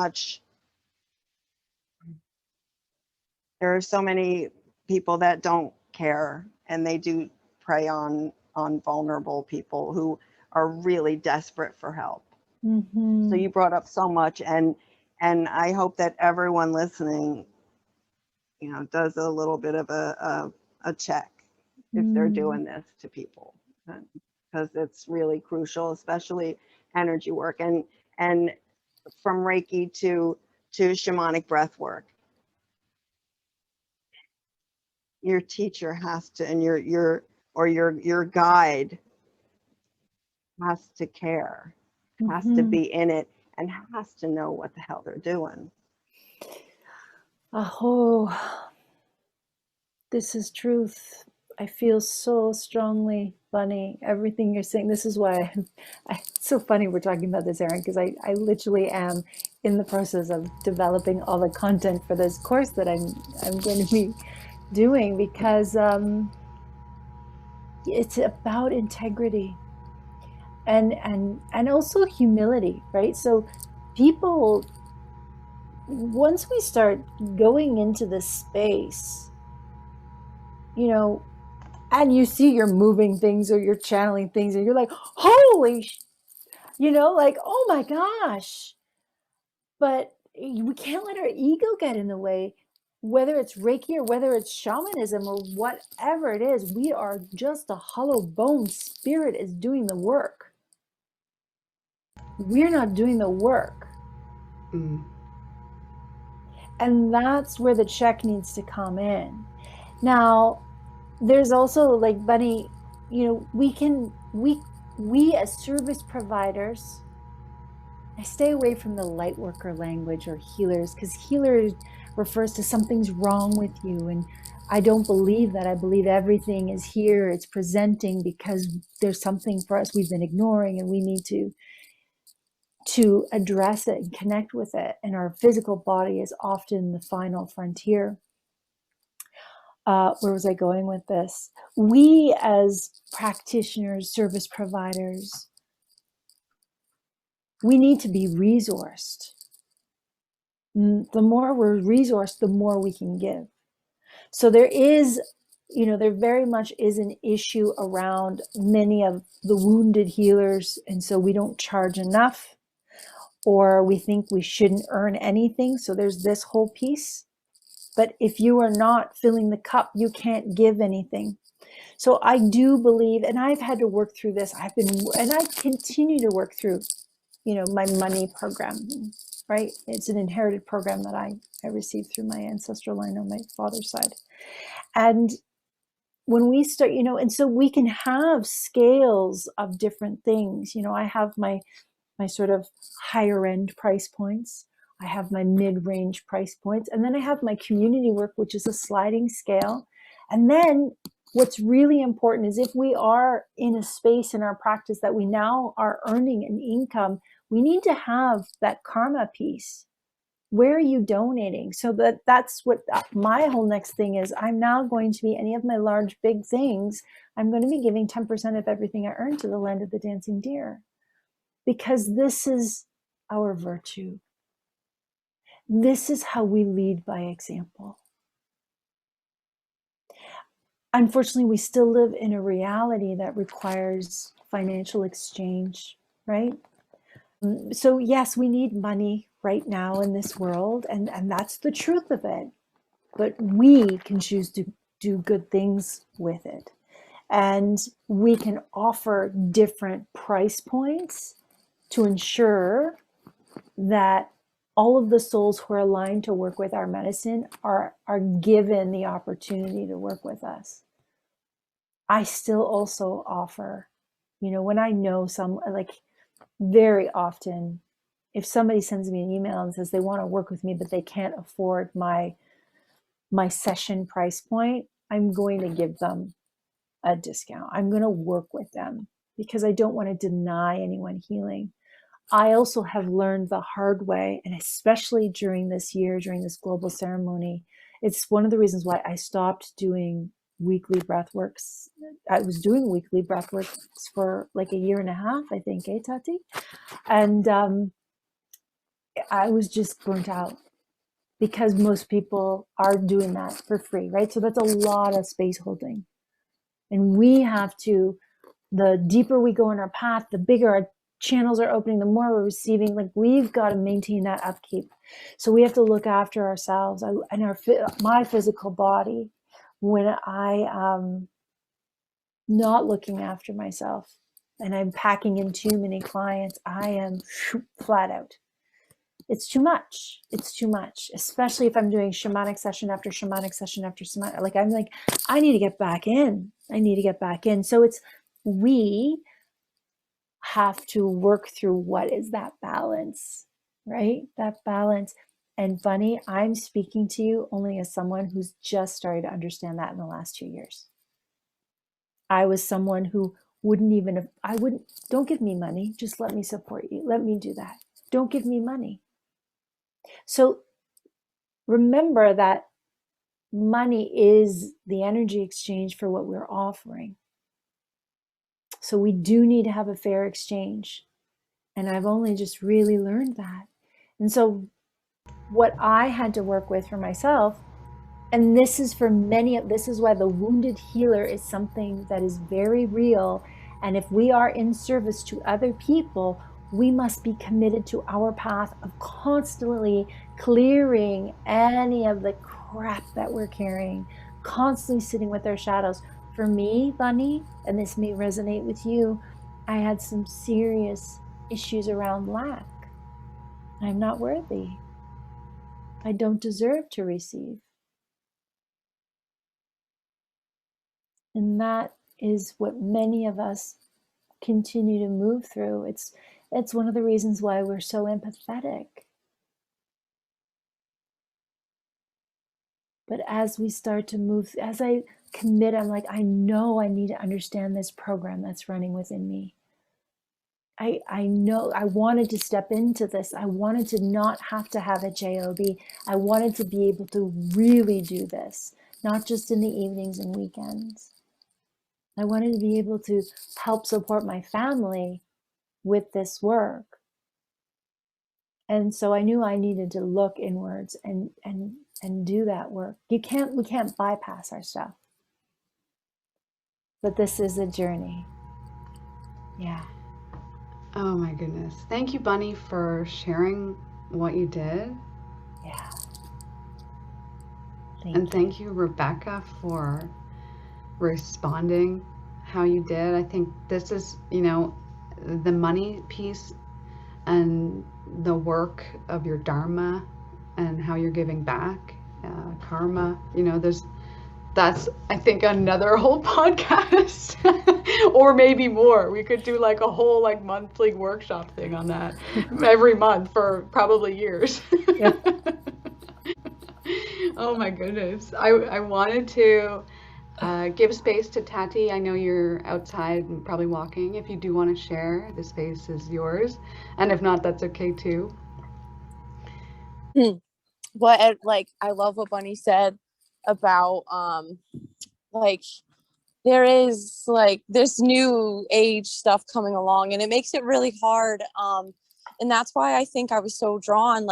many people that don't care, and they do prey on vulnerable people who are really desperate for help. So you brought up so much, and I hope that everyone listening, does a little bit of a check if they're doing this to people, because it's really crucial, especially energy work, and from Reiki to shamanic breath work. Your teacher has to, and your guide has to care, has to be in it, and has to know what the hell they're doing. Oh, this is truth. I feel so strongly, Bunny, everything you're saying. This is why it's so funny we're talking about this, Erin, because I literally am in the process of developing all the content for this course that I'm going to be doing, because it's about integrity and also humility, right? So people, once we start going into this space, and you see you're moving things or you're channeling things and you're like, holy, like, oh my gosh. But we can't let our ego get in the way, whether it's Reiki or whether it's shamanism or whatever it is. We are just a hollow bone. Spirit is doing the work. We're not doing the work. And that's where the check needs to come in. Now, there's also, like, Bunny, we as service providers, I stay away from the light worker language or healers, because healer refers to something's wrong with you. And I don't believe that. I believe everything is here. It's presenting because there's something for us we've been ignoring, and we need to address it and connect with it. And our physical body is often the final frontier. Where was I going with this? We as practitioners, service providers, we need to be resourced. The more we're resourced, the more we can give. So there is, there very much is an issue around many of the wounded healers. And so we don't charge enough, or we think we shouldn't earn anything. So there's this whole piece. But if you are not filling the cup, you can't give anything. So I do believe, and I've had to work through this. And I continue to work through, my money program, right? It's an inherited program that I received through my ancestral line on my father's side. And when we start, and so we can have scales of different things. I have my sort of higher end price points. I have my mid-range price points. And then I have my community work, which is a sliding scale. And then what's really important is if we are in a space in our practice that we now are earning an income, we need to have that karma piece. Where are you donating? So that's what my whole next thing is. I'm now going to be, any of my large, big things, I'm going to be giving 10% of everything I earn to the Land of the Dancing Deer. Because this is our virtue. This is how we lead by example. Unfortunately, we still live in a reality that requires financial exchange, right? So yes, we need money right now in this world, and that's the truth of it. But we can choose to do good things with it. And we can offer different price points to ensure that all of the souls who are aligned to work with our medicine are given the opportunity to work with us. I still also offer, when I know like very often, if somebody sends me an email and says they want to work with me, but they can't afford my session price point, I'm going to give them a discount. I'm going to work with them because I don't want to deny anyone healing. I also have learned the hard way, and especially during this year, during this global ceremony, it's one of the reasons why I stopped doing weekly breathworks. I was doing weekly breathworks for like a year and a half, I think, Tati? And I was just burnt out because most people are doing that for free, right? So that's a lot of space holding. And we have to, the deeper we go in our path, the bigger our channels are opening, the more we're receiving. Like, we've got to maintain that upkeep. So we have to look after ourselves and my physical body. When I not looking after myself and I'm packing in too many clients, I am flat out. It's too much. It's too much, especially if I'm doing shamanic session after shamanic session after shamanic. Like, I'm like, I need to get back in. I need to get back in. So we have to work through what is that balance, right? That balance. And Bunny, I'm speaking to you only as someone who's just started to understand that in the last 2 years. I was someone who don't give me money. Just let me support you. Let me do that. Don't give me money. So remember that money is the energy exchange for what we're offering. So we do need to have a fair exchange. And I've only just really learned that. And so what I had to work with for myself, and this is why the wounded healer is something that is very real. And if we are in service to other people, we must be committed to our path of constantly clearing any of the crap that we're carrying, constantly sitting with our shadows. For me, Bunny, and this may resonate with you, I had some serious issues around lack. I'm not worthy. I don't deserve to receive. And that is what many of us continue to move through. It's one of the reasons why we're so empathetic. But as we start to move, as I commit, I'm like, I know I need to understand this program that's running within me. I know I wanted to step into this. I wanted to not have to have a job. I wanted to be able to really do this, not just in the evenings and weekends. I wanted to be able to help support my family with this work. And so I knew I needed to look inwards and do that work. We can't bypass our stuff. But this is a journey. Yeah. Oh my goodness. Thank you, Bunny, for sharing what you did. Yeah. Thank you, Rebecca, for responding how you did. I think this is, the money piece and the work of your dharma and how you're giving back, karma, that's, I think, another whole podcast or maybe more. We could do like a whole monthly workshop thing on that every month for probably years. Yeah. Oh my goodness. I wanted to give space to Tati. I know you're outside and probably walking. If you do want to share, the space is yours. And if not, that's okay too. But I love what Bunny said about there is this new age stuff coming along, and it makes it really hard. And that's why I think I was so drawn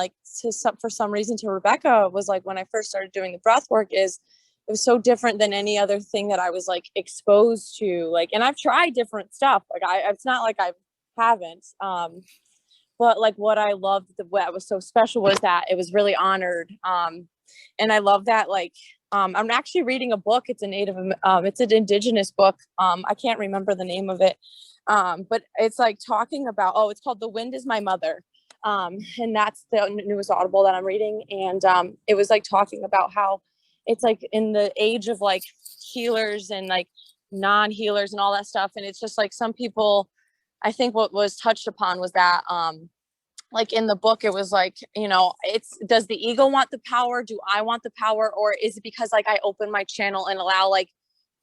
for some reason to Rebecca, was when I first started doing the breath work, is it was so different than any other thing that I was exposed to. And I've tried different stuff. It's not like I haven't. But what I loved, what was so special was that it was really honored. And I love that, I'm actually reading a book. It's it's an indigenous book. I can't remember the name of it. But it's talking about, it's called The Wind is My Mother. And that's the newest Audible that I'm reading. And it was talking about how it's in the age of healers and non-healers and all that stuff. And it's just some people, I think what was touched upon was that, in the book, it was does the ego want the power? Do I want the power? Or is it because I open my channel and allow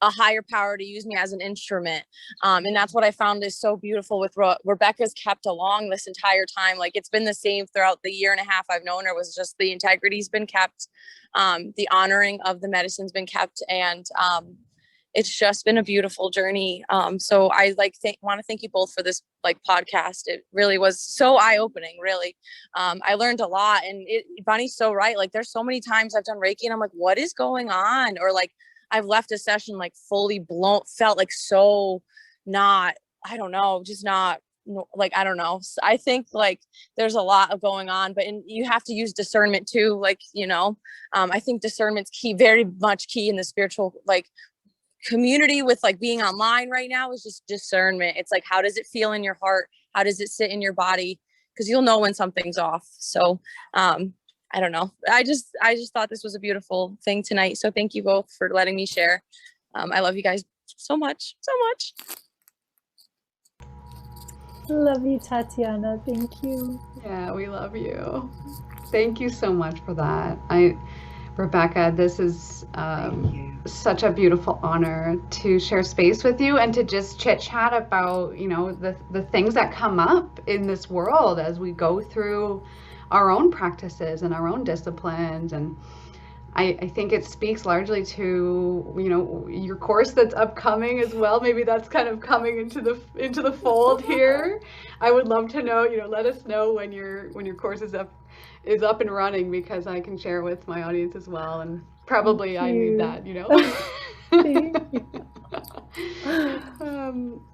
a higher power to use me as an instrument. And that's what I found is so beautiful with Rebecca's kept along this entire time. Like, it's been the same throughout the year and a half I've known her, was just the integrity's been kept. The honoring of the medicine's been kept. And it's just been a beautiful journey. So I want to thank you both for this like podcast. It really was so eye-opening, really. I learned a lot, and Bonnie's so right. Like, there's so many times I've done Reiki and I'm like, what is going on? Or like, I've left a session like fully blown, felt like so not, I don't know, just not like, I don't know. I think like there's a lot of going on, but you have to use discernment too. Like, I think discernment's key, very much key in the spiritual, like, community with like being online right now is just discernment. It's like, how does it feel in your heart? How does it sit in your body? Because you'll know when something's off. So, I don't know. I just thought this was a beautiful thing tonight. So thank you both for letting me share. I love you guys so much, so much. Love you, Tatiana. Thank you. Yeah, we love you. Thank you so much for that. Rebecca, this is such a beautiful honor to share space with you and to just chit chat about, the things that come up in this world as we go through our own practices and our own disciplines. And I think it speaks largely to, your course that's upcoming as well. Maybe that's kind of coming into the fold here. I would love to know, let us know when your course is up and running, because I can share it with my audience as well. And probably I need that,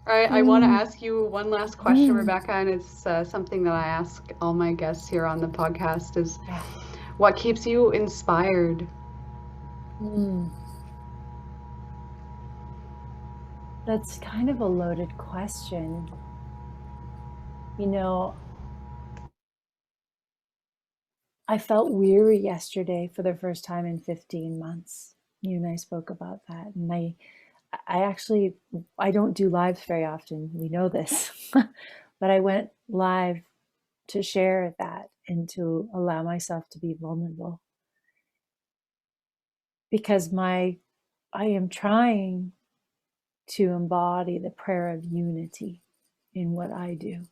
I want to ask you one last question, Rebecca, and it's something that I ask all my guests here on the podcast is, what keeps you inspired? That's kind of a loaded question. I felt weary yesterday for the first time in 15 months. You and I spoke about that. And I don't do lives very often. We know this. But I went live to share that and to allow myself to be vulnerable. Because I am trying to embody the prayer of unity in what I do.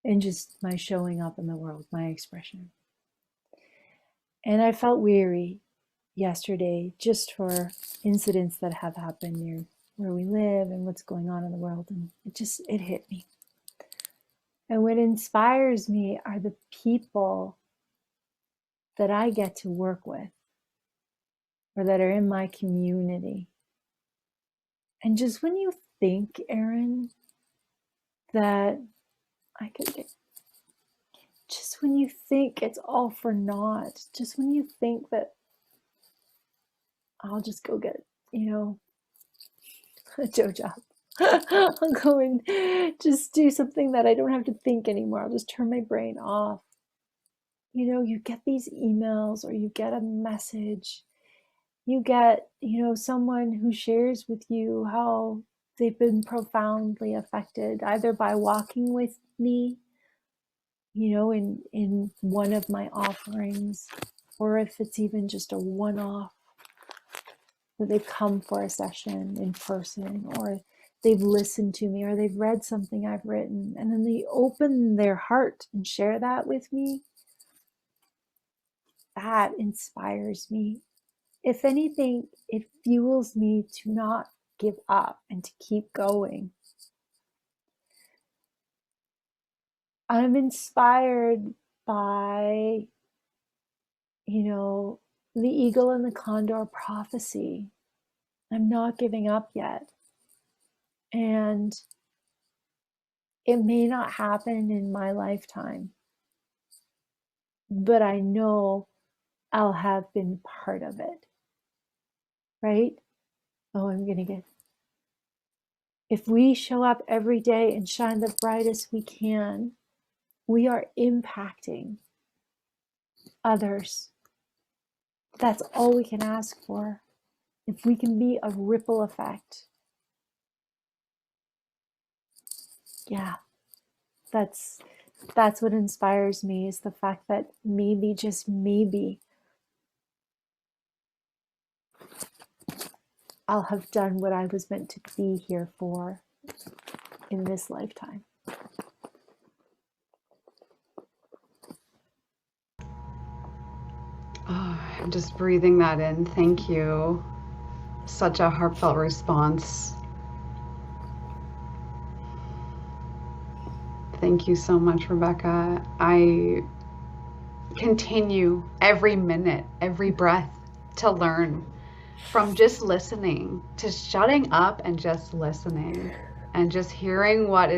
And just my showing up in the world, my expression. And I felt weary yesterday just for incidents that have happened near where we live and what's going on in the world. And it hit me. And what inspires me are the people that I get to work with or that are in my community. And just when you think, Erin, that just when you think it's all for naught, just when you think that I'll just go get, a Joe job. I'll go and just do something that I don't have to think anymore. I'll just turn my brain off. You get these emails or you get a message. You get, someone who shares with you how they've been profoundly affected either by walking with me, in one of my offerings, or if it's even just a one-off, that they've come for a session in person, or they've listened to me, or they've read something I've written, and then they open their heart and share that with me. That inspires me. If anything, it fuels me to not give up and to keep going. I'm inspired by, the eagle and the condor prophecy. I'm not giving up yet. And it may not happen in my lifetime, but I know I'll have been part of it. Right? If we show up every day and shine the brightest we can, we are impacting others. That's all we can ask for. If we can be a ripple effect. Yeah, that's what inspires me, is the fact that maybe, just maybe, I'll have done what I was meant to be here for in this lifetime. Oh, I'm just breathing that in. Thank you. Such a heartfelt response. Thank you so much, Rebecca. I continue every minute, every breath to learn from just listening, to shutting up and just listening and just hearing what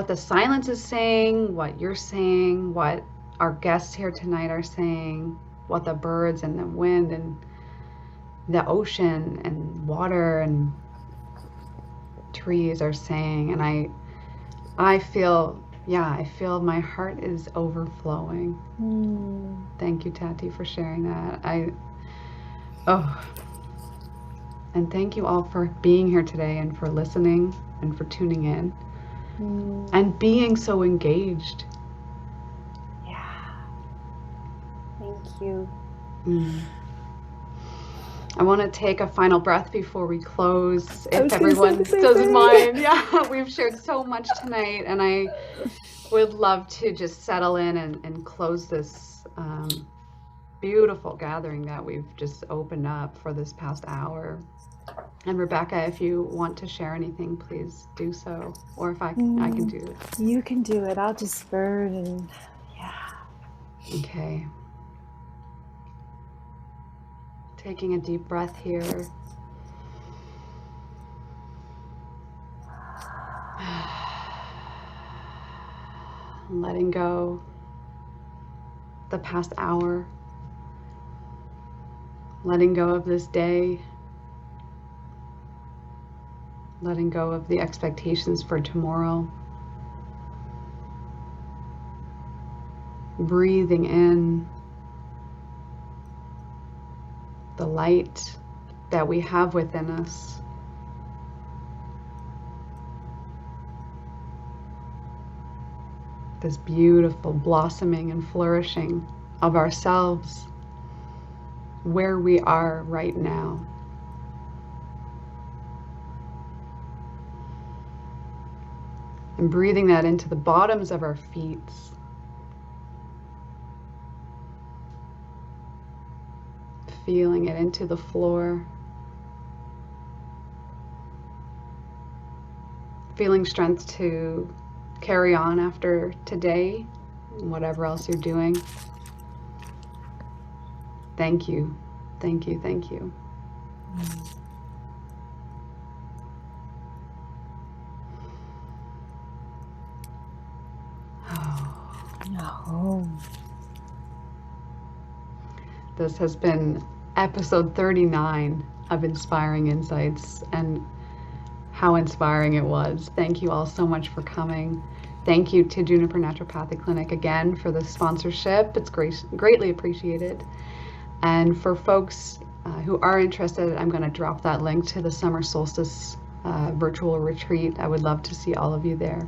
the silence is saying, what you're saying, what our guests here tonight are saying, what the birds and the wind and the ocean and water and trees are saying. And I feel my heart is overflowing. Thank you, Tati, for sharing that. And thank you all for being here today and for listening and for tuning in and being so engaged. Yeah. Thank you. I want to take a final breath before we close, if gonna everyone say the same doesn't thing. mind. Yeah, we've shared so much tonight, and I would love to just settle in and close this beautiful gathering that we've just opened up for this past hour. And Rebecca, if you want to share anything, please do so. Or if I can do it. You can do it. I'll just burn and Okay. Taking a deep breath here. Letting go the past hour. Letting go of this day. Letting go of the expectations for tomorrow. Breathing in the light that we have within us. This beautiful blossoming and flourishing of ourselves, where we are right now. And breathing that into the bottoms of our feet. Feeling it into the floor. Feeling strength to carry on after today, whatever else you're doing. Thank you. Thank you. Thank you. No. This has been episode 39 of Inspiring Insights, and how inspiring it was. Thank you all so much for coming. Thank you to Juniper Naturopathic Clinic again for the sponsorship. It's greatly appreciated. And for folks who are interested, I'm going to drop that link to the summer solstice virtual retreat. I would love to see all of you there.